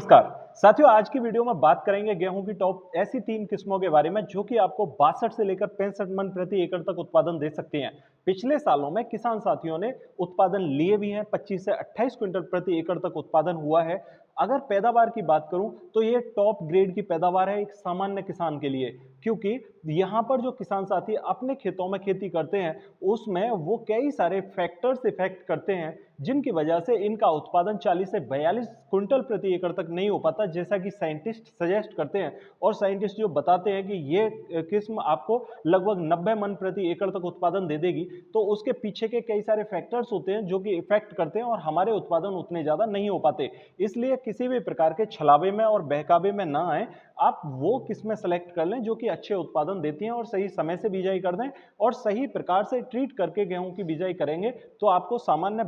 नमस्कार साथियों, आज की वीडियो में बात करेंगे गेहूं की टॉप ऐसी 3 किस्मों के बारे में जो कि आपको 62 से लेकर 65 मन प्रति एकड़ तक उत्पादन दे सकती हैं। पिछले सालों में किसान साथियों ने उत्पादन लिए भी हैं। 25 से 28 क्विंटल प्रति एकड़ तक उत्पादन हुआ है। अगर पैदावार की बात करूं तो ये टॉप ग्रेड की पैदावार है एक सामान्य किसान के लिए, क्योंकि यहाँ पर जो किसान साथी अपने खेतों में खेती करते हैं उसमें वो कई सारे फैक्टर्स इफेक्ट करते हैं जिनकी वजह से इनका उत्पादन 40 से 42 क्विंटल प्रति एकड़ तक नहीं हो पाता, जैसा कि साइंटिस्ट सजेस्ट करते हैं। और साइंटिस्ट जो बताते हैं कि ये किस्म आपको लगभग 90 मन प्रति एकड़ तक उत्पादन दे देगी, तो उसके पीछे के कई सारे फैक्टर्स होते हैं जो कि इफेक्ट करते हैं और हमारे उत्पादन उतने ज्यादा नहीं हो पाते। इसलिए किसी भी प्रकार के छलावे में और बहकावे में ना आए, आप वो किस्में सेलेक्ट कर लें जो कि अच्छे उत्पादन देती हैं और सही समय से बिजाई कर दें और सही प्रकार से ट्रीट करके गेहूं की बिजाई करेंगे तो आपको सामान्य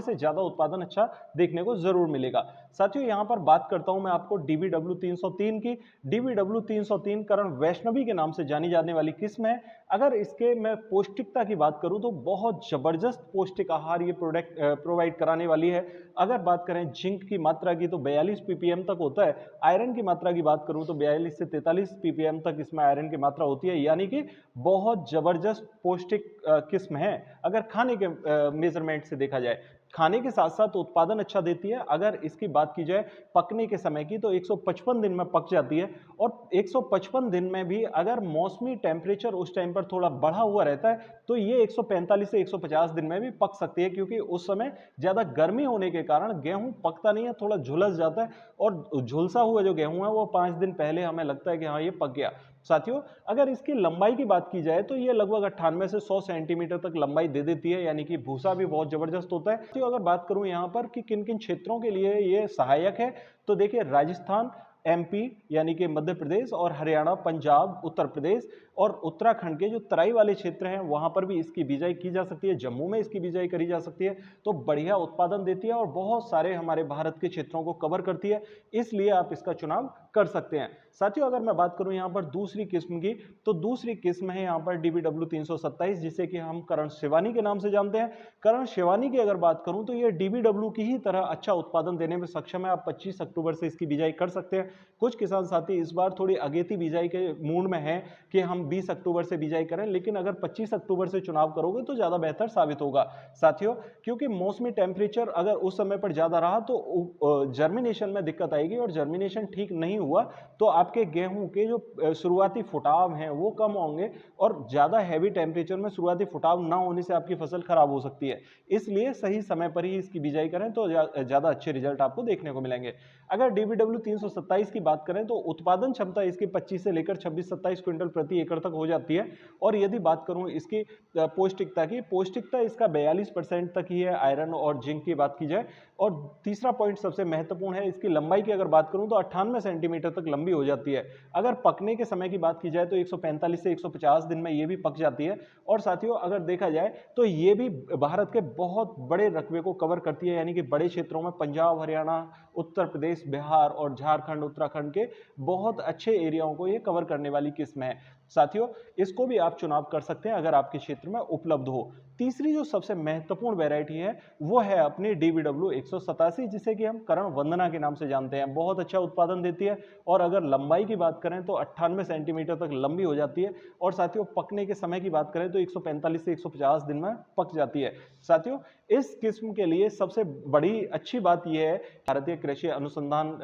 से ज्यादा उत्पादन अच्छा देखने को जरूर मिलेगा। साथियों, यहां पर बात करता हूं मैं आपको DBW 303 की। DBW 303 करण वैष्णवी के नाम से जानी जाने वाली किस्म है। अगर इसके मैं पौष्टिकता की बात करूं तो बहुत जबरदस्त पौष्टिक आहार ये प्रोडक्ट प्रोवाइड कराने वाली है। अगर बात करें जिंक की मात्रा की तो 42 ppm तक होता है। आयरन की मात्रा की बात करूं तो 42 से 43 ppm तक इसमें आयरन की मात्रा होती है, यानी कि बहुत जबरदस्त पौष्टिक किस्म है। अगर खाने के मेजरमेंट से देखा जाए, खाने के साथ साथ उत्पादन अच्छा देती है। अगर इसकी बात की जाए पकने के समय की तो 155 दिन में पक जाती है। और 155 दिन में भी अगर मौसमी टेम्परेचर उस टाइम पर थोड़ा बढ़ा हुआ रहता है तो ये 145 से 150 दिन में भी पक सकती है, क्योंकि उस समय ज्यादा गर्मी होने के कारण गेहूं पकता नहीं है, थोड़ा झुलस जाता है। और झुलसा हुआ जो गेहूं है वो 5 दिन पहले हमें लगता है कि हाँ ये पक गया। साथियों, अगर इसकी लंबाई की बात की जाए तो ये लगभग 98 से 100 सेंटीमीटर तक लंबाई दे देती है, यानी कि भूसा भी बहुत जबरदस्त होता है। तो अगर बात करूं यहां पर कि किन किन क्षेत्रों के लिए ये सहायक है, तो देखिए राजस्थान, MP यानी कि मध्य प्रदेश और हरियाणा, पंजाब, उत्तर प्रदेश और उत्तराखंड के जो तराई वाले क्षेत्र हैं वहां पर भी इसकी बिजाई की जा सकती है। जम्मू में इसकी बिजाई करी जा सकती है। तो बढ़िया उत्पादन देती है और बहुत सारे हमारे भारत के क्षेत्रों को कवर करती है, इसलिए आप इसका चुनाव कर सकते हैं। साथियों, अगर मैं बात करूं यहां पर दूसरी किस्म की, तो दूसरी किस्म है यहां पर DBW 327, जिसे कि हम करण शिवानी के नाम से जानते हैं। करण शिवानी की अगर बात करूं तो ये DBW की ही तरह अच्छा उत्पादन देने में सक्षम है। आप 25 अक्टूबर से इसकी बिजाई कर सकते हैं। कुछ किसान साथी इस बार थोड़ी अगेती बिजाई के मूड में हैं कि हम 20 अक्टूबर से बिजाई करें, लेकिन अगर 25 अक्टूबर से चुनाव करोगे तो ज्यादा बेहतर साबित होगा साथियों, क्योंकि मौसमी टेम्परेचर अगर उस समय पर ज्यादा रहा तो जर्मिनेशन में दिक्कत आएगी और जर्मिनेशन ठीक नहीं हुआ तो आपके गेहूं के जो शुरुआती फुटाव हैं वो कम होंगे और ज्यादा हैवी टेम्परेचर में शुरुआती फुटाव ना होने से आपकी फसल खराब हो सकती है। इसलिए सही समय पर ही इसकी बिजाई करें तो ज्यादा अच्छे रिजल्ट आपको देखने को मिलेंगे। अगर DBW 327 की बात करें तो उत्पादन क्षमता इसकी 25 से लेकर 26-27 क्विंटल प्रति एकड़ तक हो जाती है। और यदि बात करूं इसकी पौष्टिकता की, पौष्टिकता इसका 42% तक ही है आयरन और जिंक की बात की जाए। और तीसरा पॉइंट सबसे महत्वपूर्ण है, इसकी लंबाई की अगर बात करूं तो 98 सेंटीमीटर तक लंबी हो जाती है। अगर पकने के समय की बात की जाए तो 145 से 150 दिन में ये भी पक जाती है। और साथियों, अगर देखा जाए तो ये भी भारत के बहुत बड़े रकबे को कवर करती है, यानी कि बड़े क्षेत्रों में पंजाब, हरियाणा, उत्तर प्रदेश, बिहार और झारखंड, उत्तराखंड के बहुत अच्छे एरियाओं को ये कवर करने वाली किस्म है। साथियों, इसको भी आप चुनाव कर सकते हैं अगर आपके क्षेत्र में उपलब्ध हो। तीसरी जो सबसे महत्वपूर्ण वैरायटी है वो है अपनी DBW 187, जिसे कि हम करण वंदना के नाम से जानते हैं। बहुत अच्छा उत्पादन देती है और अगर लंबाई की बात करें तो 98 सेंटीमीटर तक लंबी हो जाती है। और साथियों, पकने के समय की बात करें तो 145 से 150 दिन में पक जाती है। साथियों, इस किस्म के लिए सबसे बड़ी अच्छी बात यह है, भारतीय कृषि अनुसंधान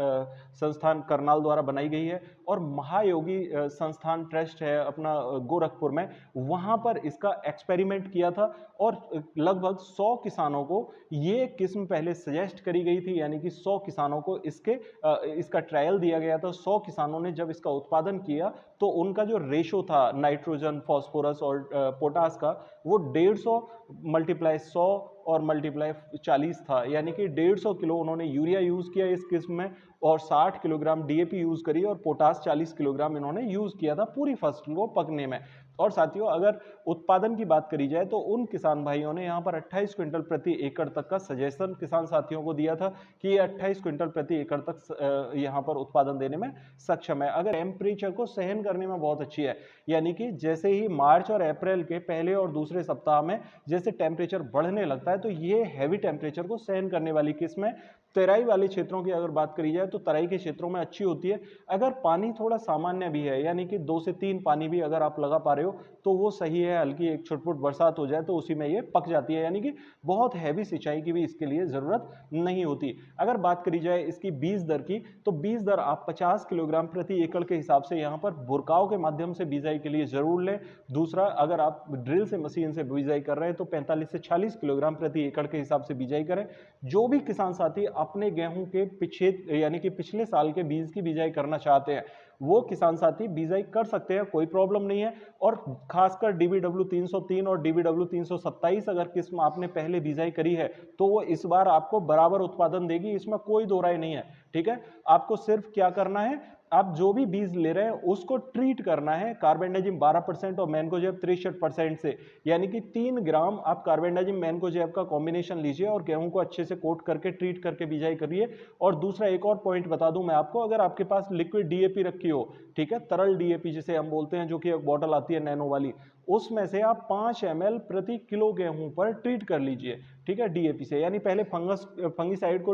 संस्थान करनाल द्वारा बनाई गई है और महायोगी संस्थान ट्रस्ट है अपना गोरखपुर में, वहां पर इसका एक्सपेरिमेंट किया था और लगभग 100 किसानों को ये किस्म पहले सजेस्ट करी गई थी, यानी कि 100 किसानों को इसका ट्रायल दिया गया था। 100 किसानों ने जब इसका उत्पादन किया तो उनका जो रेशो था नाइट्रोजन, फास्फोरस और पोटास का, वो 150 मल्टीप्लाई 100 और मल्टीप्लाई 40 था, यानी कि 150 किलो उन्होंने यूरिया यूज किया इस किस्म में और 60 किलोग्राम DAP यूज करी और पोटास 40 किलोग्राम इन्होंने यूज किया था पूरी फसल को पकने में। और साथियों, अगर उत्पादन की बात करी जाए तो उन किसान भाइयों ने यहाँ पर 28 क्विंटल प्रति एकड़ तक का सजेशन किसान साथियों को दिया था कि ये 28 क्विंटल प्रति एकड़ तक यहाँ पर उत्पादन देने में सक्षम है। अगर टेम्परेचर को सहन करने में बहुत अच्छी है, यानी कि जैसे ही मार्च और अप्रैल के पहले और दूसरे सप्ताह में जैसे टेम्परेचर बढ़ने लगता है तो ये हैवी टेम्परेचर को सहन करने वाली किस्म है। तराई वाले क्षेत्रों की अगर बात करी जाए तो तराई के क्षेत्रों में अच्छी होती है। अगर पानी थोड़ा सामान्य भी है, यानी कि 2 से 3 पानी भी अगर आप लगा पा रहे हो तो वो सही है। हल्की एक छुटपुट बरसात हो जाए तो उसी में ये पक जाती है, यानी कि बहुत हैवी सिंचाई की भी इसके लिए जरूरत नहीं होती। अगर बात करी जाए इसकी बीज दर की, तो बीज दर आप 50 किलोग्राम प्रति एकड़ के हिसाब से यहाँ पर बुरकाव के माध्यम से बिजाई के लिए जरूर लें। दूसरा, अगर आप ड्रिल से मशीन से बिजाई कर रहे हैं तो 45 से 40 किलोग्राम प्रति एकड़ के हिसाब से बिजाई करें। जो भी किसान साथी अपने गेहूं के पीछे यानी कि पिछले साल के बीज की बिजाई करना चाहते हैं, वो किसान साथी बिजाई कर सकते हैं, कोई प्रॉब्लम नहीं है। और खासकर डीबीडब्ल्यू 303 और डीबीडब्ल्यू 327 अगर किस्म आपने पहले बिजाई करी है तो वो इस बार आपको बराबर उत्पादन देगी, इसमें कोई दो राय नहीं है। ठीक है, आपको सिर्फ क्या करना है, आप जो भी बीज ले रहे हैं उसको ट्रीट करना है कार्बेंडाजिम 12% और मैनकोजेब 63% से, यानी कि 3 ग्राम आप कार्बेंडाजिम मैनकोजेब का कॉम्बिनेशन लीजिए और गेहूं को अच्छे से कोट करके ट्रीट करके बिजाई करिए। और दूसरा एक और पॉइंट बता दूं मैं आपको, अगर आपके पास लिक्विड डीएपी रखी हो, ठीक है, तरल डीएपी जिसे हम बोलते हैं, जो कि एक बॉटल आती है नैनो वाली, उसमें से आप 5 ml प्रति किलो गेहूं पर ट्रीट कर लीजिए। ठीक है, डीएपी से, यानी पहले फंगिसाइड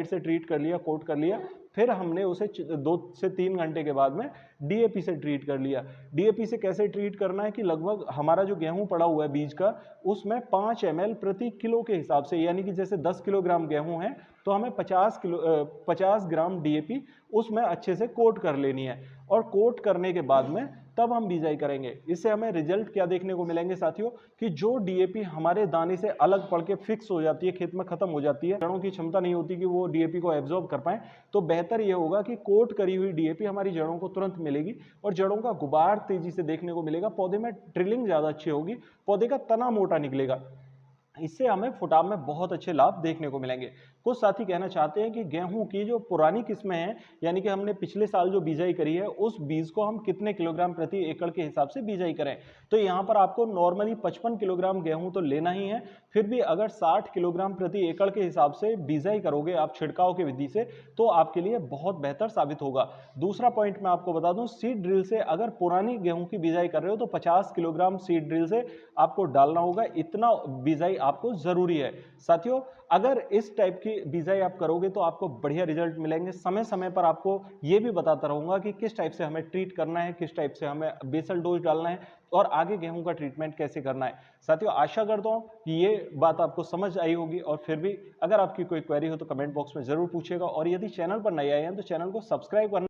से ट्रीट कर लिया, कोट कर लिया, फिर हमने उसे 2 से 3 घंटे के बाद में डीएपी से ट्रीट कर लिया। डीएपी से कैसे ट्रीट करना है कि लगभग हमारा जो गेहूं पड़ा हुआ है बीज का, उसमें 5 ml प्रति किलो के हिसाब से, यानी कि जैसे 10 किलोग्राम गेहूं है तो हमें 50 ग्राम डीएपी उसमें अच्छे से कोट कर लेनी है। और कोट करने के बाद में तब हम बिजाई करेंगे। इससे हमें रिजल्ट क्या देखने को मिलेंगे साथियों, कि जो डीएपी हमारे दाने से अलग पड़ के फिक्स हो जाती है, खेत में खत्म हो जाती है, जड़ों की क्षमता नहीं होती कि वो डीएपी को एब्जॉर्ब कर पाए, तो बेहतर यह होगा कि कोट करी हुई डीएपी हमारी जड़ों को तुरंत मिलेगी और जड़ों का गुबार तेजी से देखने को मिलेगा, पौधे में ड्रिलिंग ज्यादा अच्छी होगी, पौधे का तना मोटा निकलेगा। इससे हमें फुटाव में बहुत अच्छे लाभ देखने को मिलेंगे। कुछ साथी कहना चाहते हैं कि गेहूं की जो पुरानी किस्में हैं, यानी कि हमने पिछले साल जो बिजाई करी है, उस बीज को हम कितने किलोग्राम प्रति एकड़ के हिसाब से बिजाई करें। तो यहां पर आपको नॉर्मली 55 किलोग्राम गेहूं तो लेना ही है। फिर भी अगर 60 किलोग्राम प्रति एकड़ के हिसाब से बिजाई करोगे आप छिड़काव की विधि से, तो आपके लिए बहुत बेहतर साबित होगा। दूसरा पॉइंट मैं आपको बता दूं, सीड ड्रिल से अगर पुरानी गेहूं की बिजाई कर रहे हो तो 50 किलोग्राम सीड ड्रिल से आपको डालना होगा, इतना बिजाई आपको जरूरी है। साथियों, अगर इस टाइप की बिजाई आप करोगे तो आपको बढ़िया रिजल्ट मिलेंगे। समय समय पर आपको यह भी बताता रहूंगा कि किस टाइप से हमें ट्रीट करना है, किस टाइप से हमें बेसल डोज डालना है और आगे गेहूं का ट्रीटमेंट कैसे करना है। साथियों, आशा करता हूं कि ये बात आपको समझ आई होगी, और फिर भी अगर आपकी कोई क्वेरी हो तो कमेंट बॉक्स में जरूर पूछेगा, और यदि चैनल पर नए आए हैं तो चैनल को सब्सक्राइब करना